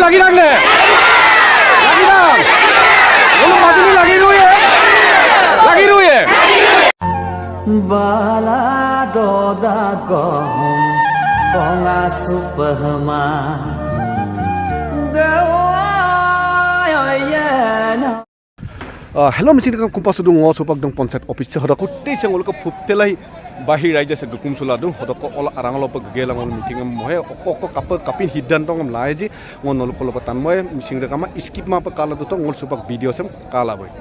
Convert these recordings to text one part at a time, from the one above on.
lagi nang le. Lagi nang. Ulu Majuli lagi ruye. Lagi ruye. Bala doda kohom konga supahma Hello mesin kam kumpas du ngo sopak dong ponsat office hoda ko te sengol ko phuptelai bahir raja se gukum sula du hoda ko ola arangalo pa gela ngol meeting am mohe okko kapin hiddan tong am lae ji ngon nol ko lopan moe mising rekama skip ma pa kala du to ngol sopak video sem kala boy.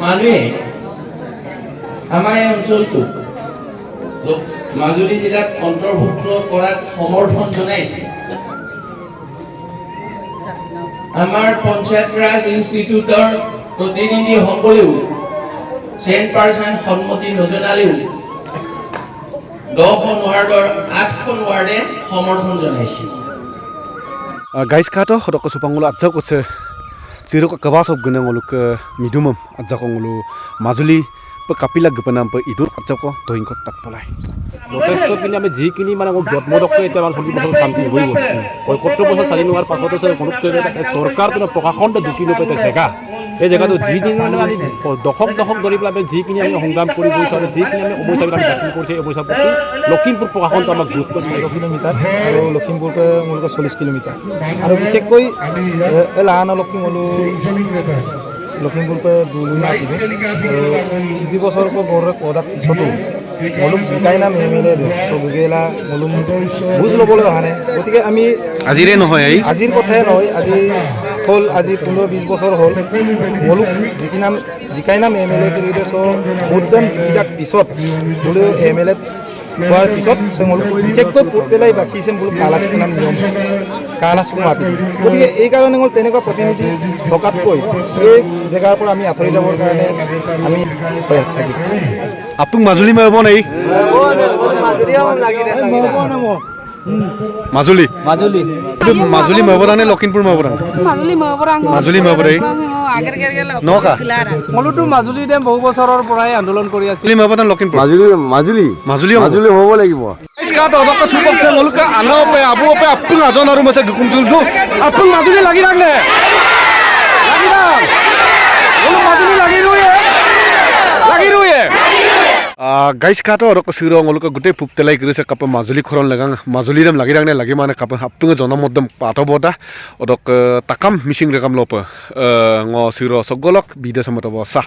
মানুহে আমাৰ এই অঞ্চলটো মাজুলী জিলাত অন্তৰ্ভুক্ত কৰাত সমৰ্থন জনাইছে আমাৰ পঞ্চায়ত ৰাজ ইনষ্টিটিউটৰ প্ৰতিনিধিসকলেও 10% সন্মতি নজনালেও 10খন ৱাৰ্ডৰ 8খন ৱাৰ্ডে সমৰ্থন জনাইছে Guys kato hoda ko supangula atja ko se Siro ka kabas of gana ngoluk midumam atja ko ngolu Majuli pe kapila gpanam pe idur atja ko toing ko tatpolai যথেষ্ট কিনি আমি যিখিনি মানে জন্মদক্ষ এতিয়া মানে 40 বছৰ শান্তি হৈ গ'ল 75 বছৰ চালি নোৱাৰ পাছতে চৰকাৰ কোনো প্ৰশাসনটো ঢুকি নপেতে জেগা এই জেগাটো যিদিন মানে আমি দশক ধৰি পেলাই যিখিনি আমি সংগ্ৰাম কৰি গৈছোঁ আৰু যিখিনি আমি অৱস্থাবিলাক আমি দাখিল কৰিছোঁ এই অৱস্থাৰ প্ৰতি লখিমপুৰ প্ৰশাসনটো আমাক গুৰুত্ব 16 কিলোমিটাৰ আৰু লখিমপুৰ পৰা মূলকৈ 40 কিলোমিটাৰ আৰু বিশেষকৈ এলাহান লখিমপুৰ পৰা দুলুই মাতিলোঁ আৰু 10 বছৰ পৰা পদাত পিছতো মলুম জিকাই নাম এমএলএ চবগেলা মলুম বুজ ল'বলৈ অহা নাই গতিকে আমি আজিৰে নহয় এই আজিৰ কথাই নহয় হ'ল আজি 15-20 বছৰ হ'ল মলুক জিকাই নাম এমএলএ কৰি দিছে ভোটদান জিকিদাক পিছত বোলে এমএলএ হোৱাৰ পিছত বিশেষকৈ পৰ্টেলাই বাকীছে বোলো কালাচুক নাম নিয়ম কালাচুক মাতি গতিকে এই কাৰণে হ'ল তেনেকুৱা প্ৰতিনিধি থকাতকৈ এই জেগাৰ পৰা আমি আঁতৰি যাবৰ কাৰণে আমি থাকিম Apung Majuli mau apa nih? Majuli. Majuli mau apa nih? Lockinpur mau apa? Majuli mau apa nih? Noka. মূলতো মাজুলী ডেম বহু বছৰৰ পৰাই আন্দোলন কৰি আছে Majuli mau apa nih? Lockinpur. Majuli হ'ব লাগিব Sekarang ada apa supaya saya ngolok ke anak apa abu apa apung aja naru masa gukum dulu. Apung Majuli lagi nang deh. Lagi nang. Ngolok Majuli lagi ruye. Lagi ruye. Guys kato orang kesiro ngolok gede puptelai kiri se kapa Majuli koron legang Majuli dem lagi dang ne lagi mana kapa apung zona modem pato boda odok takam missing rekam lopa ngo siro sogolok bida sama bosa